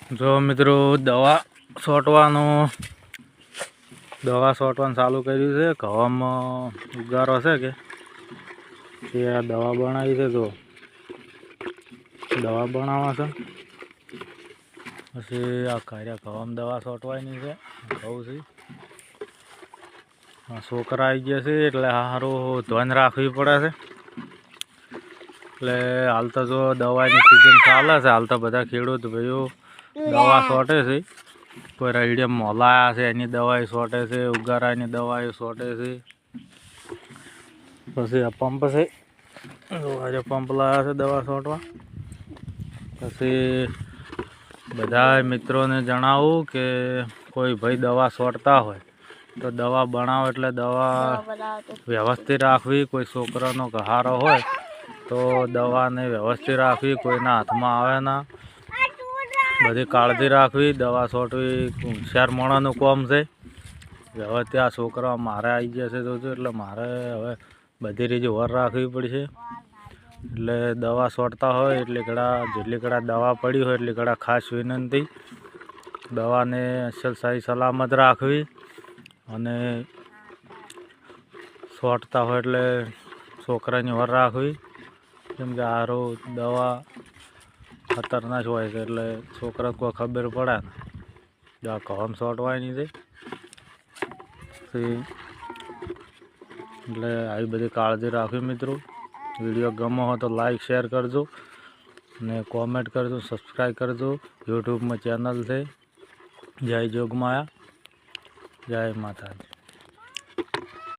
જો મિત્રો દવા છોટવાનું ચાલુ કર્યું છે. ઘવામાં ઉગારો છે કે તે આ દવા બનાવી છે. તો દવા બનાવવા છે પછી આ કાર્યા ઘવામાં દવા છોટવાની છે. ઘઉં છે છોકરા આવી ગયા છે એટલે સારું ધ્યાન રાખવી પડે છે. એટલે હાલ તો જો દવાની સિઝન ચાલે છે. હાલ તો બધા ખેડૂત ભાઈઓ દવા છોટે છે. કોઈ રાઈડિયમ મોલાયા છે એની દવાઈ છોટે છે, ઉગારાની દવાઈ છોટે છે. પછી આ પંપ છે, આજે પંપ લાવ્યા છે દવા છોટવા. પછી બધા મિત્રોને જણાવું કે કોઈ ભાઈ દવા છોટતા હોય તો દવા બનાવો એટલે દવા વ્યવસ્થિત રાખવી. કોઈ છોકરાનો ગહારો હોય તો દવાને વ્યવસ્થિત રાખવી, કોઈના હાથમાં આવે ના. બધી કાળજી રાખવી. દવા છોટવી હોશિયાર માણસનું કામ છે. હવે ત્યાં છોકરા મારે આવી ગયા છે તો એટલે મારે હવે બધી રીતે વર રાખવી પડશે. એટલે દવા છોટતા હોય એટલે જેટલી કડા દવા પડી હોય એટલી કડા ખાસ વિનંતી દવાને અસલ સહી સલામત રાખવી. અને છોટતા હોય એટલે છોકરાની વર રાખવી. કેમ કે આરો દવા ખતરનાક હોય છે એટલે છોકરા કોઈ ખબર પડે ને જો આ ઘઉં છોટવાની છે. એટલે આવી બધી કાળજી રાખવી. મિત્રો વિડીયો ગમો હોય તો લાઈક શેર કરજો અને કોમેન્ટ કરજો, સબસ્ક્રાઈબ કરજો. યુટ્યુબમાં ચેનલ છે જય જોગમાયા. જય માતાજી.